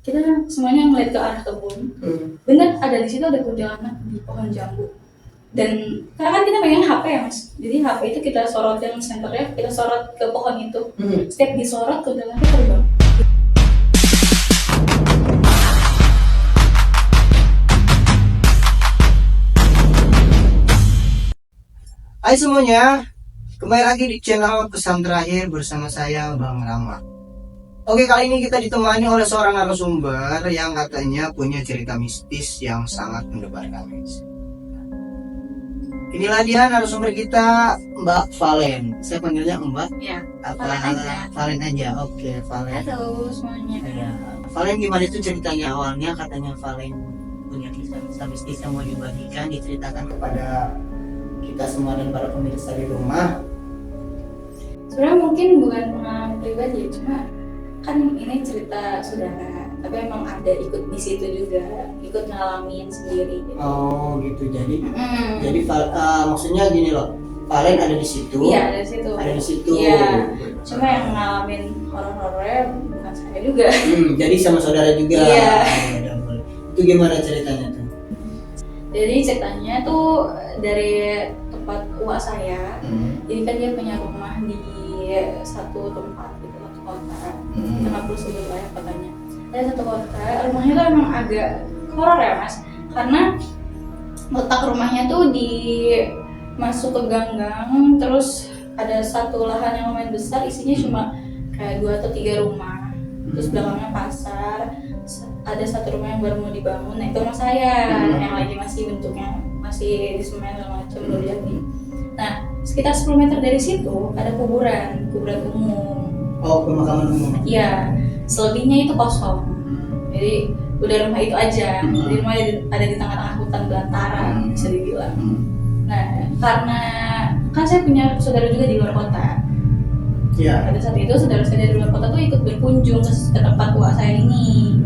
kita semuanya ngeliat ke arah kebun. Bener ada di situ ada kuntilanak di pohon jambu. Dan karena kan kita pegang HP ya mas, jadi HP itu kita sorotin senternya, kita sorot ke pohon itu. Setiap disorot kuntilanaknya terbang. Hai semuanya, kembali lagi di channel Pesan Terakhir bersama saya Bang Rama. Oke, kali ini kita ditemani oleh seorang narasumber yang katanya punya cerita mistis yang sangat mendebarkan. Inilah dia narasumber kita, Mbak Valen. Saya panggilnya Mbak. Ya, Apa? Valen aja. Valen aja. Oke, Valen. Halo semuanya. Ya. Valen, gimana itu ceritanya awalnya? Katanya Valen punya kisah mistis yang mau dibagikan, diceritakan kepada kita semua dan para pemirsa di rumah. Sebenarnya mungkin bukan pengalaman pribadi, cuma kan ini cerita saudara, tapi emang ada ikut di situ juga, ikut ngalamin sendiri gitu. Oh gitu, jadi maksudnya gini loh, Valen ada di situ. Iya, ada di situ. Ada di situ. Iya, cuma yang ngalamin horor-horornya bukan saya juga. Jadi sama saudara juga. Iya. Itu gimana ceritanya tuh? Jadi ceritanya tuh dari tempat uak saya. Jadi kan dia punya rumah di satu tempat gitu, satu kota. Kita nggak perlu sebut lah ya kotanya. Ada satu kota, rumahnya tuh emang agak horor ya mas, karena letak rumahnya tuh di masuk ke gang-gang, terus ada satu lahan yang lumayan besar, isinya cuma kayak 2 atau 3 rumah. Terus belakangnya pasar, ada satu rumah yang baru mau dibangun, nah itu rumah saya yang lagi masih bentuknya masih di semen segala macam belum jadi. Nah sekitar 10 meter dari situ ada kuburan umum. Oh, pemakaman umum. Iya, selebihnya itu kosong. Jadi udah rumah itu aja. Jadi rumah ada di tengah-tengah hutan belantara bisa dibilang. Nah karena kan saya punya saudara juga di luar kota. Iya. Pada saat itu saudara saya dari luar kota tuh ikut berkunjung ke tempat tua saya ini.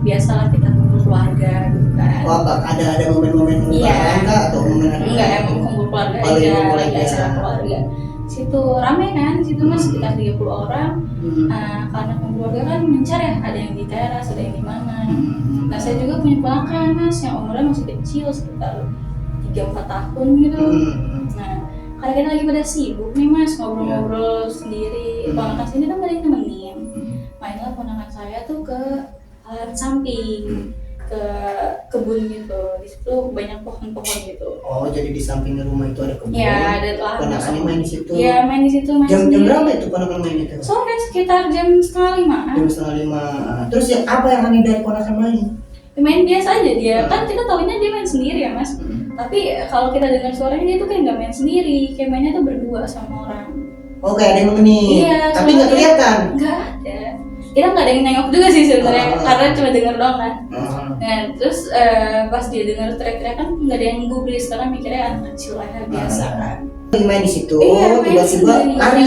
Biasalah kita kumpul keluarga gitu kan. Oh, ada momen-momen lebaran kah atau momen enggak, emang kumpul keluarga paling aja, kumpul lagi aja. acara keluarga. Situ rame kan, situ mas sekitar 30 orang. Karena keluarga kan mencar ya, ada yang di teras, ada yang di mana. Nah saya juga punya ponakan mas yang umurnya masih kecil sekitar 3-4 tahun gitu. Nah karena kita lagi pada sibuk nih mas, ngobrol-ngobrol sendiri, ponakan sini kan gak ada yang nemenin. Mainlah ponakan saya tuh ke samping, ke kebun gitu. Di situ banyak pohon-pohon gitu. Oh, jadi di samping rumah itu ada kebun. Iya, ada lahan. Ponakannya main di situ. Iya, main di situ. Jam berapa itu ponakan main itu? Sore sekitar jam 4:30. Jam 4:30. Terus ya apa yang aneh dari ponakan main? Main biasa aja dia. Kan kita taunya dia main sendiri ya mas. Tapi kalau kita dengar suaranya dia tuh kayak nggak main sendiri, kayak mainnya tuh berdua sama orang. Oh, kayak ada yang nemenin. Iya, tapi nggak kelihatan. Nggak ada. Kita nggak ada yang nengok juga sih sebenarnya, karena cuma dengar doang kan. Nah terus pas dia dengar teriak-teriak kan nggak ada yang gubris karena mikirnya anak kecil aja biasa kan. Lagi main di situ, Iya, tiba-tiba lari.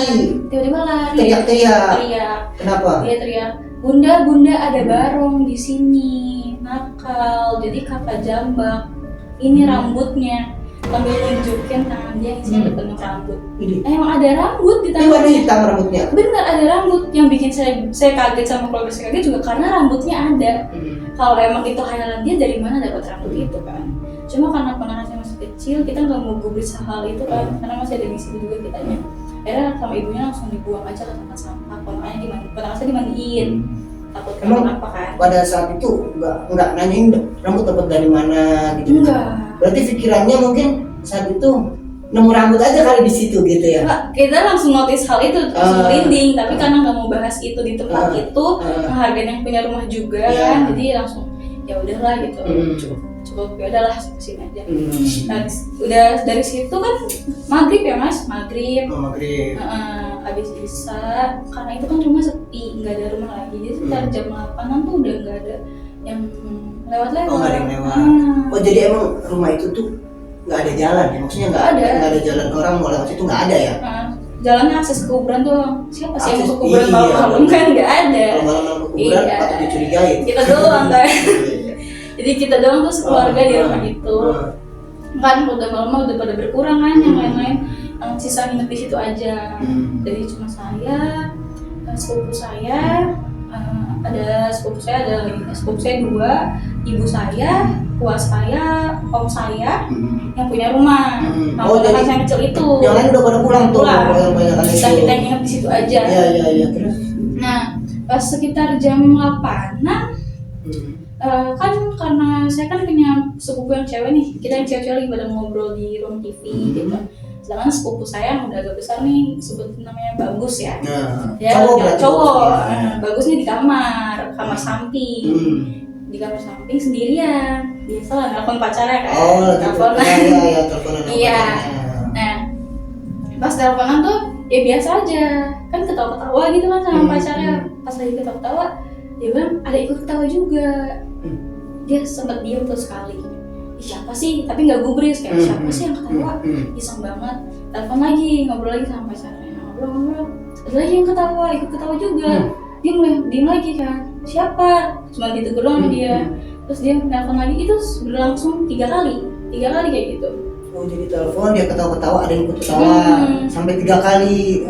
Tiba-tiba lari. Teriak. Kenapa? Dia teriak, bunda ada barong di sini, nakal. Jadi kakak jambak. Ini rambutnya. Sambil nunjukin tangan dia isinya penuh rambut. Emang ada rambut di tangannya. Warna hitam rambutnya. Bener ada rambut. Yang bikin saya kaget sama keluarga saya kaget juga karena rambutnya ada. Kalau emang itu khayalan dia, dari mana dapat rambut itu kan? Cuma karena ponakan saya masih kecil, kita nggak mau gubris hal itu kan, karena masih ada di situ juga kitanya. Akhirnya sama ibunya langsung dibuang aja ke tempat sampah. Ponakan saya dimandiin. Takut kenapa kan? Pada saat itu nggak nanyain rambut dapat dari mana gitu. Enggak. Berarti pikirannya mungkin saat itu nemu rambut aja kali di situ gitu ya. Enggak, kita langsung notice hal itu, langsung merinding. Tapi karena nggak mau bahas itu di tempat itu, menghargai yang punya rumah juga kan, jadi langsung ya udahlah gitu. Cukup ya udahlah sini aja. Nah, udah dari situ kan maghrib ya mas, maghrib. Habis isya, karena itu kan rumah sepi, nggak ada rumah lagi. Jadi sekitar jam 8-an tuh udah nggak ada yang lewat-lewat. Oh, nggak ada yang lewat. Oh, jadi emang rumah itu tuh nggak ada jalan ya? Maksudnya nggak ada jalan orang mau lewat situ, nggak ada ya? Jalannya akses ke kuburan tuh siapa sih yang ke kuburan malam-malam kan nggak ada. Kalau malam-malam ke kuburan patut dicurigai. Kita doang kan. Jadi kita doang tuh sekeluarga di rumah itu. Kan udah malam udah pada berkurang kan, yang lain-lain sisa nginep di situ aja. Jadi cuma saya, sepupu saya, ada sepupu saya, ada lagi sepupu saya 2, ibu saya, tua saya, om saya yang punya rumah. Nah, jadi yang kecil itu. Yang lain udah pada pulang tuh. Yang banyak kan itu. Kita nginep di situ aja. Iya, terus. Nah, pas sekitar jam 8-an kan karena saya kan punya sepupu yang cewek nih, kita yang cewek-cewek lagi pada ngobrol di room TV gitu. Sedangkan sepupu saya yang udah agak besar nih, sebut namanya Bagus ya. Cowok. Bagusnya di kamar samping. Di kamar samping sendirian. Biasalah nelfon pacarnya kan. Teleponan. Iya. Nah, pas teleponan tuh ya biasa aja. Kan ketawa-ketawa gitu kan sama pacarnya. Pas lagi ketawa-ketawa, dia bilang ada ikut ketawa juga. Dia sempat diam tuh sekali. Siapa sih? Tapi nggak gubris kayak siapa sih yang ketawa? Iseng banget. Telepon lagi, ngobrol lagi sama pacarnya. Ngobrol. Ada lagi yang ketawa, ikut ketawa juga. Dia mulai diam lagi kan. Siapa? Cuma ditegur doang dia. Terus dia telepon lagi, itu berlangsung 3 kali kayak gitu. Oh, jadi telepon dia ketawa-ketawa, ada yang ikut ketawa sampai 3 kali.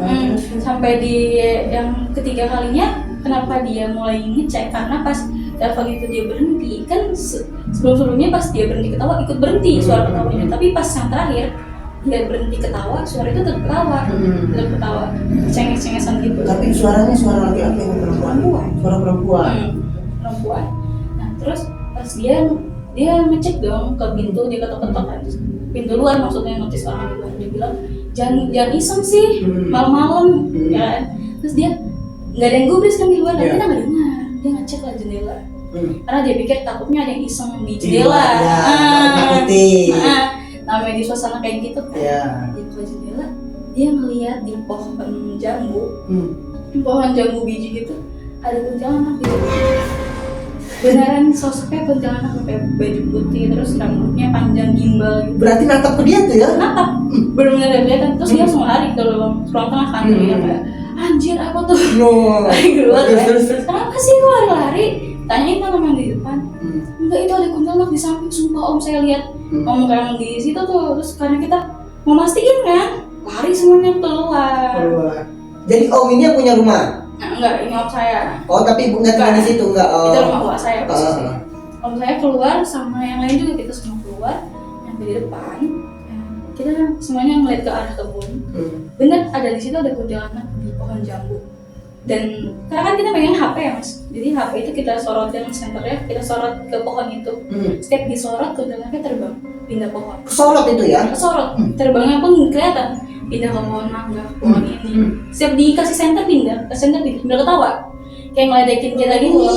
Sampai di yang ketiga kalinya, kenapa dia mulai ngecek? Karena pas telepon itu dia berhenti, kan sebelum-sebelumnya pas dia berhenti ketawa ikut berhenti suara ketawanya, tapi pas yang terakhir dia berhenti ketawa, suara itu tetap ketawa, cengeng-cengesan gitu. Tapi suaranya suara laki-laki atau perempuan? Suara perempuan. Nah terus pas dia ngecek dong ke pintu, dia ketok-ketok kan, pintu luar maksudnya, notis orang di luar. Dia bilang jangan iseng sih malam-malam ya kan. Terus dia nggak ada yang gubris kan di luar, tapi kita nggak dengar. Dia ngecek lah jendela, karena dia pikir takutnya ada yang iseng di jendela. Namanya di suasana kayak gitu kan. Dia buka jendela, dia ngeliat di pohon jambu biji gitu, ada kuntilanak gitu. Beneran sosoknya kuntilanak pakai baju putih, terus rambutnya panjang gimbal gitu. Berarti natap ke dia tuh ya? Natap, bener-bener kelihatan. Terus dia langsung lari ke ruang tengah kan, dia kayak anjir apa tuh? Lari keluar kan? Kenapa sih kok lari-lari? Tanyain kan sama yang di depan. Enggak, itu ada kuntilanak di samping, sumpah om saya lihat. Ngomong kayak di situ tuh. Terus karena kita mau mastiin kan, lari semuanya keluar. Jadi om ini yang punya rumah? Nah, enggak, ini om saya. Oh, tapi nggak tinggal di situ enggak? Itu rumah bapak saya posisinya. Om saya keluar sama yang lain juga, kita semua keluar. Sampai di depan, kita semuanya ngeliat ke arah kebun. Bener ada di situ, ada kuntilanak di pohon jambu. Dan karena kan kita pegang HP ya mas, jadi HP itu kita sorotin senternya, kita sorot ke pohon itu. Setiap disorot kuntilanaknya terbang, pindah pohon. Kesorot itu ya? Kesorot, terbangnya pun kelihatan. Pindah ke pohon mangga, pohon ini. Setiap dikasih senter pindah, pindah ketawa. Kayak ngeledekin kita gitu loh.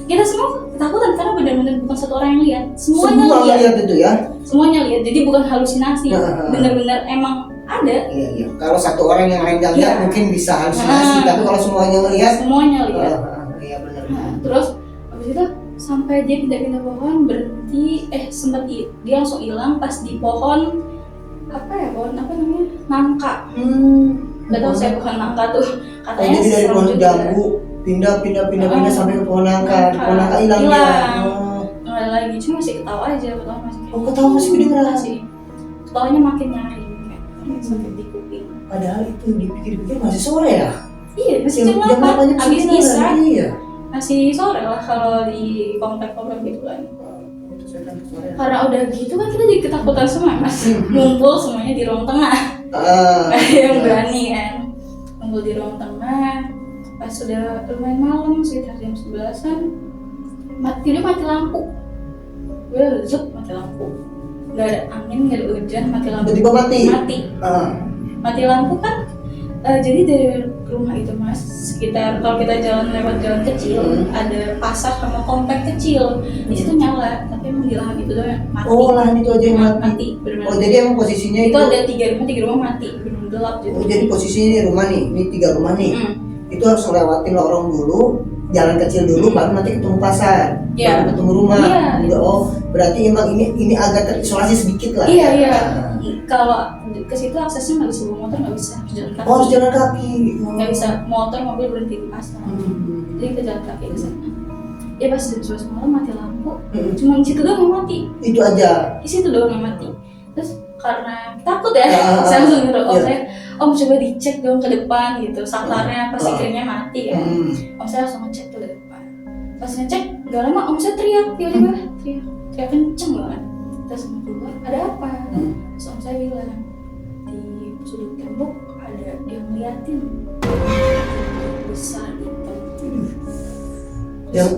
Kita semua ketakutan karena benar-benar bukan satu orang yang lihat. Semuanya lihat itu ya? Semuanya lihat, jadi bukan halusinasi. Benar-benar emang ada. Iya. Kalau satu orang yang lain lihat mungkin bisa halusinasi, tapi kalau semuanya lihat. Iya benar. Terus habis itu sampai dia pindah-pindah pohon, berhenti, sempat dia langsung hilang pas di pohon pohon apa namanya? Nangka. Gak tau saya bukan nangka tuh. Katanya jadi dari pohon jambu pindah sampai ke pohon nangka. Pohon nangka hilang. Nggak ada lagi, cuma masih ketawa aja, ketawa masih kedengeran sih. Ketawanya makin nyaring kayak sakit di kuping. Padahal itu dipikir-pikir masih sore ya? Iya, masih jam 8 habis isya. Iya. Masih sore lah kalau di komplek-komplek gitu kan. Karena udah gitu kan kita jadi ketakutan semua mas. Ngumpul semuanya di ruang tengah. Yang berani kan. Ngumpul di ruang tengah. Pas sudah lumayan malam sekitar jam 11-an, mati lampu. Gue mati lampu. Gak ada angin, gak ada hujan, mati lampu. Tiba-tiba mati. Mati lampu kan. Jadi dari rumah itu mas, sekitar kalau kita lewat jalan kecil, ada pasar sama komplek kecil. Di situ nyala, tapi emang di lahan itu doang mati. Oh, lahan itu aja yang mati. Bener-bener. Oh, jadi emang posisinya itu ada 3 rumah mati, bener-bener gelap gitu. Oh, jadi posisinya ini rumah nih, ini 3 rumah nih. Itu harus ngelewatin lorong dulu, jalan kecil dulu, baru nanti ketemu pasar, baru ketemu rumah. Oh, berarti emang ini agak terisolasi sedikit lah. Iya. Kalau ke situ aksesnya nggak bisa bawa motor, nggak bisa, harus jalan kaki. Oh, harus jalan kaki. Nggak bisa motor, mobil berhenti di pasar. Jadi kita jalan kaki ke sana. Ya pas jam 11 malam mati lampu, cuma di situ doang yang mati. Itu aja. Di situ doang yang mati. Terus karena takut ya, saya langsung nyuruh saya, Om coba dicek dong ke depan gitu, saklarnya pasti krimnya mati kan. Om saya langsung ngecek tuh ke depan. Pas ngecek gak lama om saya teriak tiba-tiba, teriak kenceng banget. Terus om keluar, ada apa? Terus om saya bilang, di sudut tembok ada yang ngeliatin besar hitam. Yang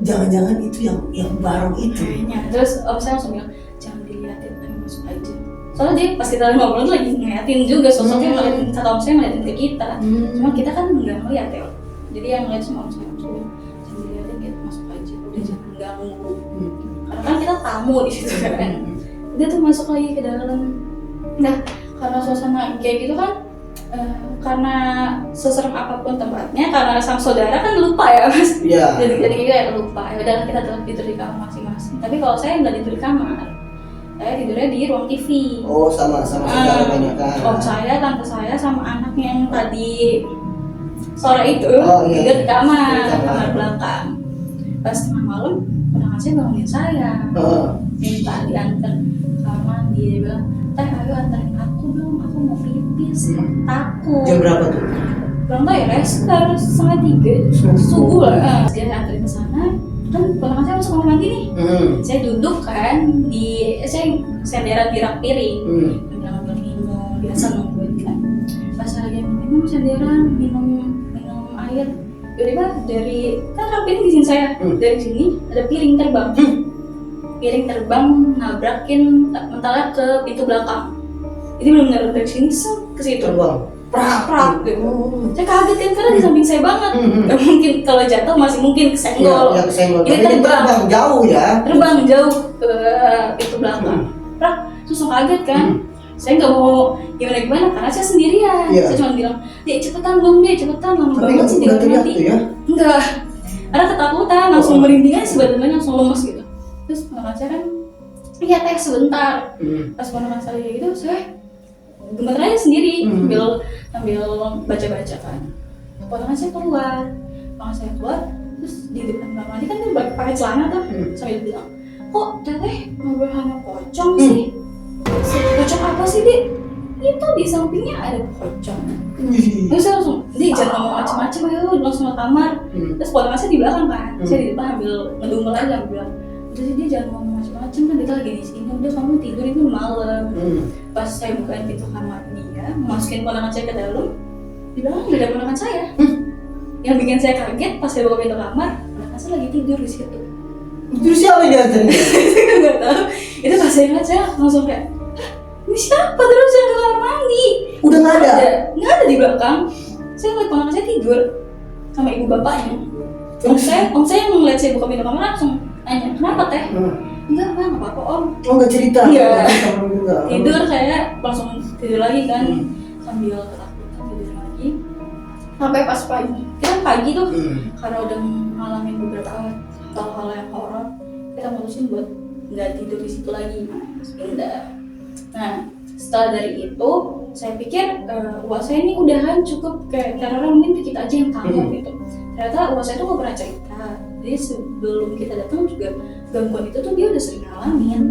jangan-jangan itu yang bareng itu. Kayaknya. Terus om saya langsung bilang, jangan diliatin, ayo masuk aja. Soalnya dia pas kita ngobrol tuh lagi ngeliatin juga sosoknya, ngeliatin, kata om saya ngeliatin ke kita. Cuma kita kan nggak ngeliat ya. Jadi yang ngeliat cuma om saya jangan diliatin, kita masuk aja, udah jangan ganggu. Karena kan kita tamu di situ kan. Dia tuh masuk lagi ke dalam. Nah, karena suasana kayak gitu kan, karena seserem apapun tempatnya, karena sang saudara kan lupa ya mas. Iya. Jadi kayak lupa. Ya udahlah kita tetap tidur di kamar masing-masing. Tapi kalau saya nggak tidur di kamar, saya tidurnya di ruang TV. Oh, sama saudara banyak kan. Om saya, tante saya, sama anaknya yang tadi sore itu tidur di kamar belakang. Pas tengah malam, ponakan saya bangunin saya, minta diantar kamar mandi. Dia bilang, teh ayo antarin aku dong, aku mau pipis, takut. Jam berapa tuh? Belum tahu ya, sekitar 2:30 subuh lah. Dia anterin ke sana, kan ponakan saya masuk kamar mandi nih. Saya duduk kan saya senderan di rak piring, ambil minum, biasa nungguin kan. Pas lagi minum senderan, minum air, tiba-tiba dari kan rak piring di sini saya, dari sini ada piring terbang. Piring terbang nabrakin mentalnya ke pintu belakang. Jadi benar-benar dari sini ke situ. Terbang. Prak gitu. Saya kaget kan karena di samping saya banget. Gak mungkin kalau jatuh masih mungkin kesenggol. Ya, kesenggol. Ini terbang jauh ya. Terbang jauh ke pintu belakang. Prak, terus langsung kaget kan. Saya nggak mau gimana karena saya sendirian. Saya cuma bilang, "Dek cepetan dong, Dek cepetan, lama banget sih dia mati." Ya? Enggak. Karena ketakutan, langsung merinding aja sebenarnya, langsung lemes gitu. Terus ponakan saya kan, iya teh sebentar. Pas ponakan saya gitu, saya gemeter aja sendiri, sambil baca-baca kan. Ponakan saya keluar, terus di depan kamar mandi kan dia pakai celana tuh, sambil bilang, kok teteh ngobrol sama pocong sih? Pocong apa sih, Dik? Itu di sampingnya ada pocong. Terus saya langsung, Dik jangan ngomong macem-macem, ayo langsung ke kamar. Terus ponakan saya di belakang kan, saya di depan ambil ngedumel aja, bilang, udah dia jangan ngomong macem-macem kan kita lagi di sini, udah kamu tidur itu malam. Pas saya bukain pintu kamar dia, masukin ponakan saya ke dalam, di belakang nggak ada ponakan saya. Yang bikin saya kaget pas saya buka pintu kamar, ponakan saya lagi tidur di situ. Terus siapa yang diantarin? Nggak tahu. Itu pas saya ngeliat, saya langsung kayak, ini siapa terus yang ke kamar mandi? Udah nggak ada? Nggak ada di belakang. Saya ngeliat ponakan saya tidur sama ibu bapaknya. Om saya yang ngeliat saya buka pintu kamar langsung nanya, kenapa teh? Enggak apa-apa om. Oh nggak cerita? Iya. Tidur saya langsung tidur lagi kan, sambil ketakutan tidur lagi. Sampai pas pagi, kita pagi tuh karena udah ngalamin beberapa hal-hal yang horor, kita mutusin buat nggak tidur di situ lagi, mas pindah. Nah setelah dari itu, saya pikir wah saya ini udahan cukup kayak karena mungkin kita aja yang tahu gitu. Ternyata wah saya tuh nggak pernah cerita. Jadi sebelum kita datang juga gangguan itu tuh dia udah sering ngalamin.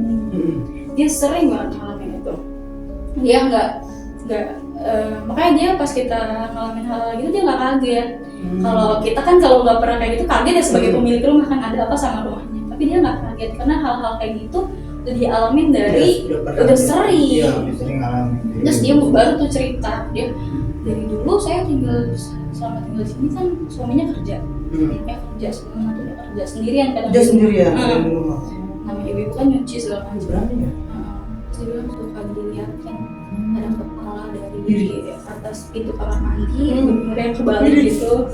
Dia sering banget ngalamin itu. Dia nggak makanya dia pas kita ngalamin hal gitu dia nggak kaget. Kalau kita kan kalau nggak pernah kayak gitu kaget ya sebagai pemilik rumah kan ada apa sama rumahnya. Tapi dia nggak kaget karena hal-hal kayak gitu udah dialamin dari udah sering. Iya, udah sering ngalamin. Terus dia baru tuh cerita dia dari dulu saya selama tinggal di sini kan suaminya kerja. Ya kerja kerja sendirian kadang. Dia sendirian di rumah. Namanya ibu kan nyuci segala macam. Berani ya? Terus dia bilang suka dilihatin ada kepala dari atas pintu kamar mandi, bener yang kebalik gitu.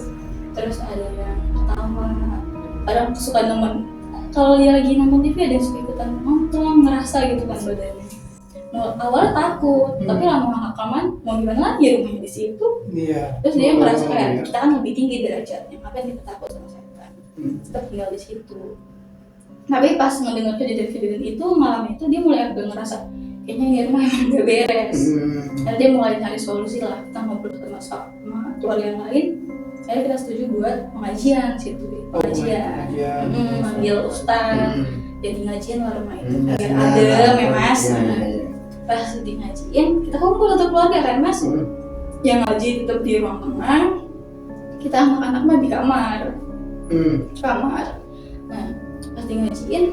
Terus ada yang ketawa. Kadang suka nonton. Kalau dia lagi nonton TV ada yang suka ikutan nonton, ngerasa gitu kan badannya. Awalnya takut, tapi lama-lama kelamaan mau gimana lagi rumahnya di situ. Iya. Terus dia merasa kayak kita kan lebih tinggi derajatnya, ngapain kita takut sama setan? Tetap tinggal di situ. Tapi pas mendengar kejadian-kejadian itu malam itu dia mulai agak ngerasa kayaknya ini rumah emang gak beres. Dan dia mulai cari solusi lah, kita ngobrol sama keluarga yang lain. Akhirnya kita setuju buat pengajian situ, pengajian. Manggil ustaz, jadi ngajian lah rumah itu biar adem ya mas. Pas di ngajiin, kita kumpul untuk keluarga kan mas. yang ngaji tetap di ruang tengah, kita anak-anak mah di kamar. Nah pas di ngajiin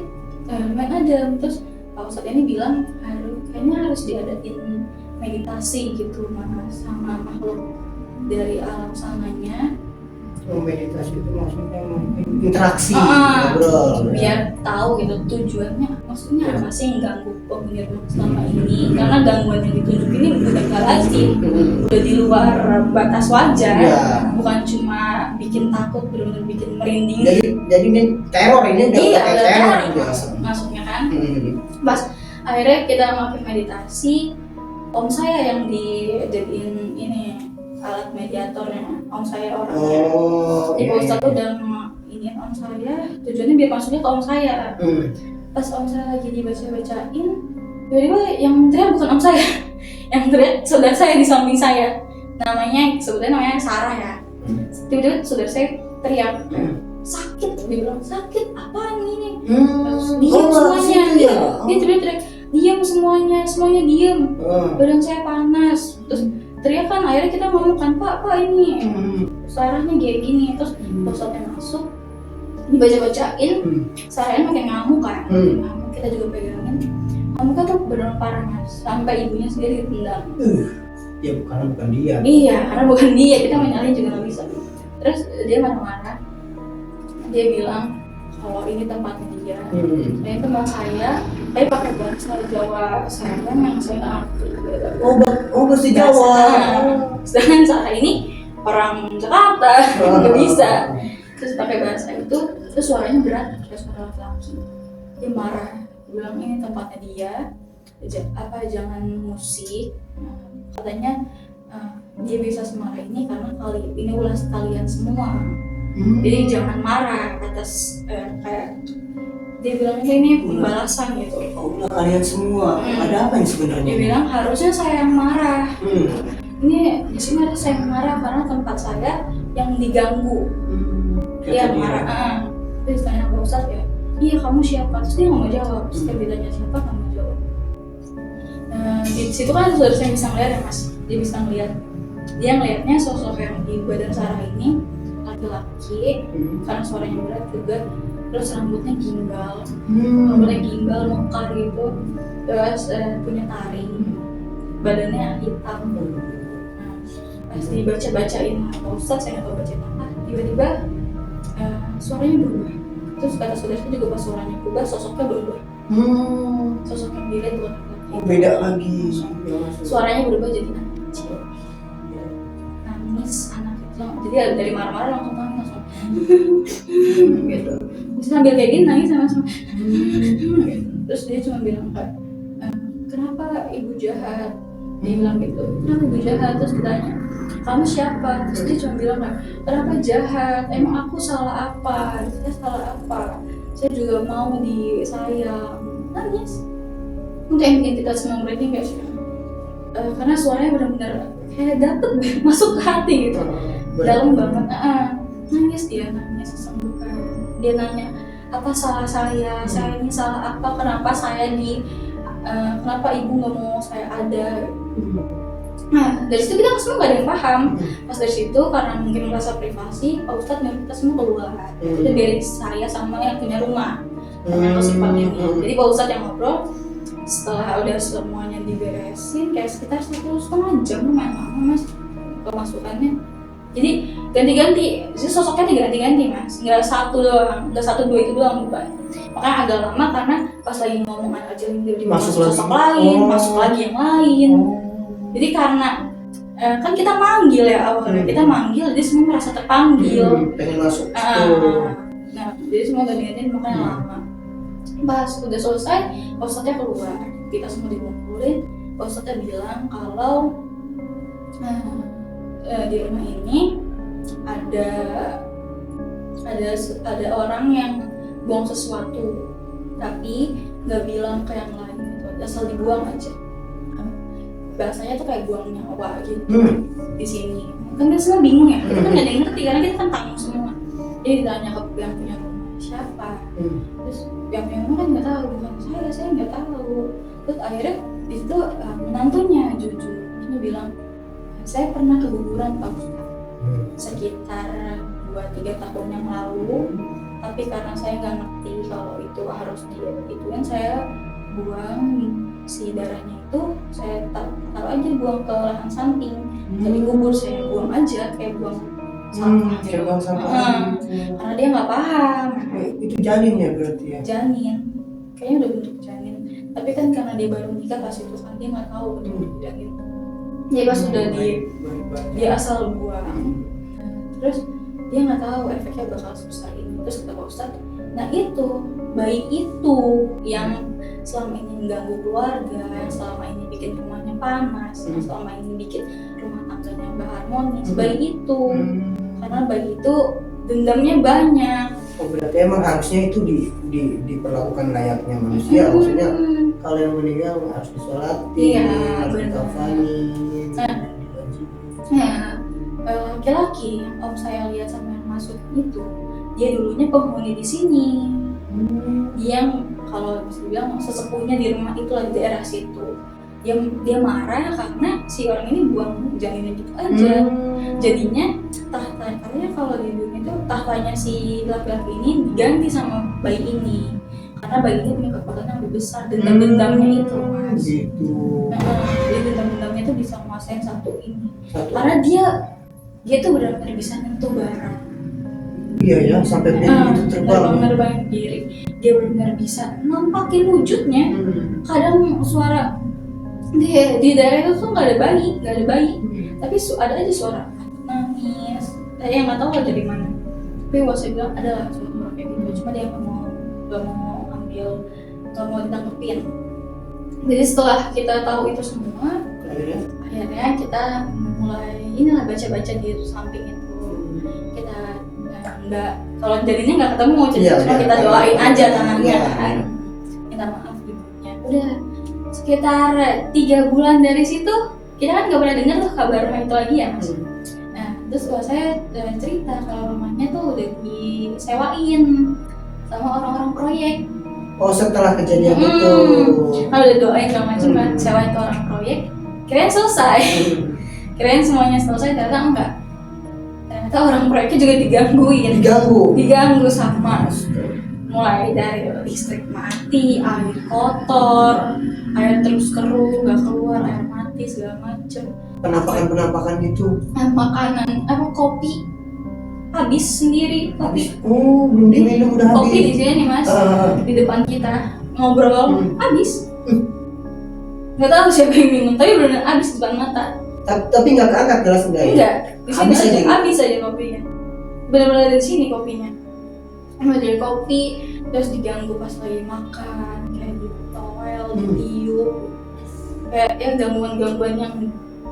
main ada, terus Pak Ustadz ini bilang kayaknya harus diadain meditasi gitu sama makhluk dari alam sananya. Meditasi itu maksudnya interaksi, ngobrol. Biar tahu gitu tujuannya, maksudnya apa sih yang ganggu penghuni rumah selama ini? Karena gangguan yang ditunjuk ini udah gak lazim, udah di luar batas wajar, bukan cuma bikin takut, benar-benar bikin merinding. Jadi ini teror, ini udah ada teror masuknya kan. Pas akhirnya kita ngelakuin meditasi, om saya yang dijadiin ini alat mediatornya, om saya orangnya. Jadi Pak Ustadz tuh udah ingin om saya, tujuannya biar masuknya ke om saya. Pas om saya lagi dibaca-bacain, tiba-tiba yang teriak bukan om saya, yang teriak saudara saya di samping saya. Sebetulnya namanya Sarah ya. Tiba-tiba saudara saya teriak, sakit, dia bilang sakit, apaan ini? Diam semuanya, dia teriak, diam semuanya diam. Badan saya panas, terus teriak kan, akhirnya kita ngomong kan, Pak ini Sarahnya kayak gini. Terus Ustadznya masuk, dibaca-bacain, Sarahnya makin ngamuk kan, ngamuk, kita juga pegangin. Ngamuknya tuh beneran parah mas, sampai ibunya sendiri ditendang. Ya karena bukan dia. Iya, karena bukan dia, kita menyalahin juga gak bisa. Terus dia marah-marah, dia bilang kalau ini tempatnya dia, ini tempat saya, tapi pakai bahasa Jawa saya yang saya nggak ngerti. Bahasa Jawa. Sedangkan Sarah ini orang Jakarta, nggak bisa. Terus pakai bahasa itu, terus suaranya berat, kayak suara laki-laki. Dia marah, bilang ini tempatnya dia, jangan musik. Katanya dia bisa semarah ini karena ini ulas kalian semua. Jadi jangan marah atas kayak dia bilangnya ini pembalasan gitu. Kalian semua, ada apa yang sebenarnya? Dia bilang harusnya saya yang marah. Ini di sini harus saya marah karena tempat saya yang diganggu. Dia marah. Terus tanya Pak Ustadz ya, iya kamu siapa? Terus dia nggak mau jawab. Terus dia ditanya siapa, nggak mau jawab. Di situ kan saudara saya bisa ngeliat ya mas, dia bisa ngeliat. Dia ngeliatnya sosok yang di badan Sarah ini laki-laki, karena suaranya berat juga, terus rambutnya gimbal, mekar gitu, terus punya taring, badannya hitam. Pas dibaca-bacain Pak Ustadz, saya nggak tahu bacain apa, tiba-tiba suaranya berubah. Terus kata saudara juga pas suaranya berubah, sosoknya berubah. Sosok yang dilihat bukan laki-laki. Beda lagi. Suaranya berubah jadi anak kecil. Nangis anak kecil. Jadi dari marah-marah langsung nangis gitu. Terus sambil kayak gini nangis sama. Terus dia cuma bilang kayak, kenapa ibu jahat? Dia bilang gitu, kenapa ibu jahat? Terus ditanya, kamu siapa? Terus dia cuma bilang kayak, kenapa jahat? Emang aku salah apa? Saya salah apa? Saya juga mau disayang. Nangis. Untuk yang bikin kita semua merinding kayak karena suaranya benar-benar kayak dapet masuk ke hati gitu, dalam banget. Nangis dia, nangis sesenggukan. Dia nanya, apa salah saya ini salah apa? Kenapa saya kenapa ibu nggak mau saya ada? Nah dari situ kita semua nggak ada yang paham. Pas dari situ karena mungkin merasa privasi, Pak Ustadz nyuruh kita semua keluar. Itu biarin saya sama yang punya rumah yang sifat ini. Jadi Pak Ustadz yang ngobrol. Setelah udah semuanya diberesin, kayak sekitar 1,5 jam lumayan lama mas kemasukannya. Jadi ganti-ganti, jadi sosoknya diganti-ganti mas, nggak satu doang, nggak 1-2 itu doang bukan. Makanya agak lama karena pas lagi ngomong anak kecil ini masuk sosok lain, masuk lagi yang lain. Jadi karena kan kita manggil ya awalnya, kita manggil, jadi semua merasa terpanggil. Pengen masuk. Nah, jadi semua ganti-ganti makanya lama. Pas udah selesai, Pak Ustadznya keluar, kita semua dikumpulin. Pak Ustadznya bilang kalau di rumah ini ada orang yang buang sesuatu, tapi nggak bilang ke yang lain gitu, asal dibuang aja. Bahasanya tuh kayak buang nyawa gitu di sini. Kan kita semua bingung ya, kita kan nggak ada yang ngerti karena kita kan tamu semua. Jadi ditanya ke yang punya rumah siapa, terus yang punya rumah kan nggak tahu, bukan saya nggak tahu. Terus akhirnya di situ menantunya jujur, dia bilang Saya pernah keguguran Pak Ustadz sekitar 2-3 tahun yang lalu, tapi karena saya nggak ngerti kalau itu harus kan saya buang si darahnya itu, saya taruh aja buang ke lahan samping. Jadi gugur saya buang aja kayak buang sampah gitu. Buang sampah Karena dia nggak paham. Itu janin ya berarti ya? Janin, kayaknya udah bentuk janin. Tapi kan karena dia baru nikah pas itu kan dia nggak tahu bentuk janin. Jadi pas sudah dia asal buang, terus dia nggak tahu efeknya bakal sebesar ini. Terus kata Pak Ustadz, nah itu bayi itu yang selama ini mengganggu keluarga, yang selama ini bikin rumahnya panas, yang selama ini bikin rumah tangganya nggak harmonis, bayi itu karena bayi itu dendamnya banyak. Oh berarti emang harusnya itu diperlakukan layaknya manusia, maksudnya kalau yang meninggal harus disolatin, harus dikafanin, Nah, laki-laki yang om saya lihat sama yang masuk itu, dia dulunya penghuni di sini. Dia yang kalau bisa dibilang sesepuhnya di rumah itu lagi daerah situ. Dia marah karena si orang ini buang janinnya gitu aja. Jadinya katanya kalau di dunia itu tahtanya si laki-laki ini diganti sama bayi ini. Karena bayi ini punya kekuatan yang lebih besar, dendam-dendamnya itu Mas. Gitu. Jadi dendam-dendamnya itu bisa menguasain satu ini. Karena dia tuh benar-benar bisa nyentuh barang. Iya ya, sampai begitu terbang. Nerbangin diri. Dia benar-benar bisa nampakin wujudnya. Kadang suara di daerah itu tuh nggak ada bayi. Tapi ada aja suara nangis. Saya nggak tahu dari mana. Tapi saya bilang ada suara kayak gitu. Cuma dia nggak mau ambil, nggak mau ditangkepin. Jadi setelah kita tahu itu semua, akhirnya kita mulai baca-baca di samping itu. Kita nggak, kalau jadinya nggak ketemu, cuma kita doain aja tangannya kan. Minta maaf ibunya. Udah sekitar 3 bulan dari situ, kita kan nggak pernah dengar tuh kabar rumah itu lagi ya Mas. Nah terus saya cerita kalau rumahnya tuh udah disewain sama orang-orang proyek. Oh setelah kejadian itu. Kalau udah doain segala macam kan, sewain ke orang proyek, kirain selesai. Kirain semuanya selesai, ternyata enggak. Ternyata orang proyeknya juga diganggu sama mulai dari listrik mati, air kotor, air terus keruh, nggak keluar, air mati segala macam. Penampakan gitu. Makanan kopi habis sendiri kopi. Oh belum diminum udah habis. Kopi di sini Mas, di depan kita ngobrol habis. Nggak tahu siapa yang minum, tapi benar habis di depan mata. Tapi nggak keangkat gelas enggak ya? Enggak, di sini habis aja. Habis aja kopinya. Benar-benar di sini kopinya. Mulai dari kopi, terus diganggu pas lagi makan, kayak ditowel, ditiup, kayak ya gangguan-gangguan yang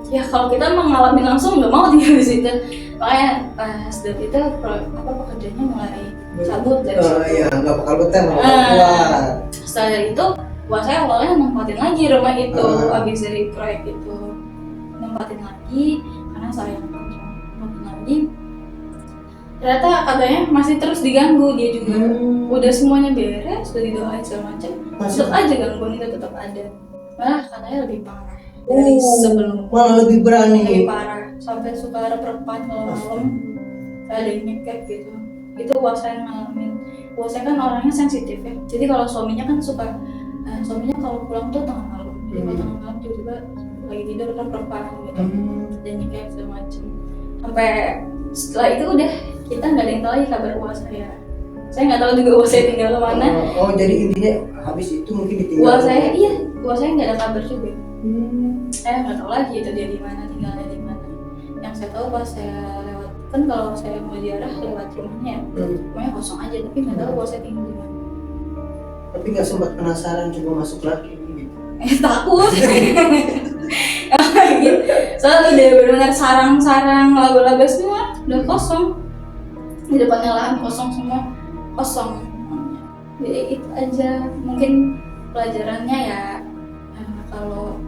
ya kalau kita mengalami langsung nggak mau tinggal di situ. Makanya pas dari itu pekerjaannya mulai cabut dari situ. Iya, nggak bakal betah, nggak bakal kuat. Setelah dari itu, saya awalnya nempatin lagi rumah itu, habis dari proyek itu nempatin lagi karena saya nempatin lagi. Ternyata katanya masih terus diganggu dia juga. Udah semuanya beres, sudah didoain segala macam, tetap aja gangguan itu tetap ada. Malah katanya lebih parah dari sebelum. Malah lebih berani. Lebih parah, sampai suka reperpan kalau malam ada yang nyekek gitu. Itu saya ngalamin. Saya kan orangnya sensitif ya. Jadi kalau suaminya kan suka, suaminya kalau pulang tuh tengah malam. Jadi kalau tengah malam juga lagi tidur kan reperpan gitu. Dan nyekek segala macam. Sampai setelah itu udah kita nggak ada yang tahu lagi kabar uang saya. Saya nggak tahu juga uang saya tinggal di mana. Oh jadi intinya habis itu mungkin ditinggal. Uang saya nggak ada kabar juga. Saya nggak tahu lagi itu dia di mana, tinggalnya di mana. Yang saya tahu pas saya lewat, kan kalau saya mau ziarah lewat rumahnya, rumahnya kosong aja, tapi nggak tahu uang saya tinggal di mana. Tapi nggak sempat penasaran coba masuk lagi gitu. Takut. Soalnya udah benar-benar sarang-sarang laba-laba semua udah kosong, di depannya lahan kosong semua, kosong. Jadi itu aja mungkin pelajarannya ya, kalau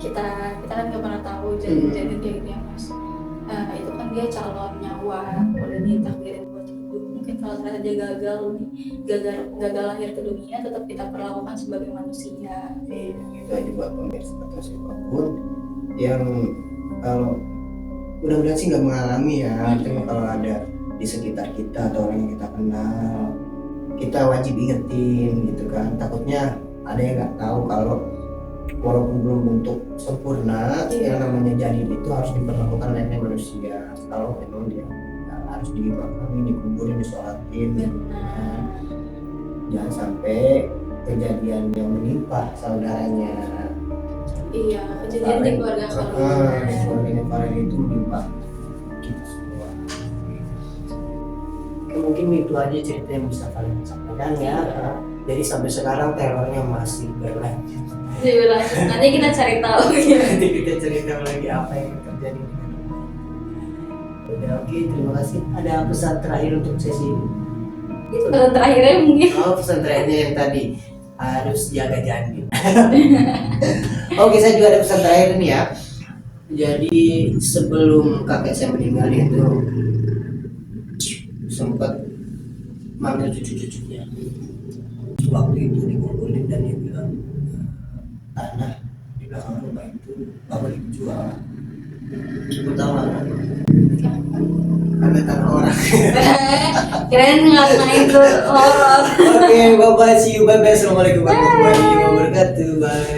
kita kan nggak pernah tahu jadi kayak gitu ya Mas. Itu kan dia calon nyawa, udah ditakdirin buat hidup. Mungkin kalau ternyata dia gagal lahir ke dunia, tetap kita perlakukan sebagai manusia. Itu aja buat pemirsa atau siapapun yang kalau mudah-mudahan sih nggak mengalami ya. Artinya kalau ada di sekitar kita atau orang yang kita kenal, kita wajib ingetin gitu kan. Takutnya ada yang nggak tahu kalau walaupun belum bentuk sempurna, yang namanya janin itu harus diperlakukan layaknya manusia. Kalau memang dia harus dibakami, dikuburin, disolatin. Jangan sampai kejadian yang menimpa saudaranya. Iya, kejadian di keluarga Keluarga itu menimpa kita semua. Mungkin itu aja cerita yang bisa kalian sampaikan ya. Jadi sampai sekarang terornya masih berlanjut. Nanti kita cari tahu. Nanti kita cerita lagi apa yang terjadi. Udah, oke, terima kasih. Ada pesan terakhir untuk sesi ini? Itu pesan terakhirnya mungkin. Oh, pesan terakhirnya yang tadi harus jaga janin. Oke, saya juga ada pesan terakhir nih ya. Jadi sebelum kakek saya meninggal itu sempat manggil cucu-cucunya. Waktu itu dikumpulin dan dia bilang tanah di belakang rumah itu bakal dijual. Kamu tahu nggak? Ada tanah orang. Kirain ngatain tuh horor. Oke, bye bye, see you, bye bye, assalamualaikum warahmatullahi wabarakatuh, bye.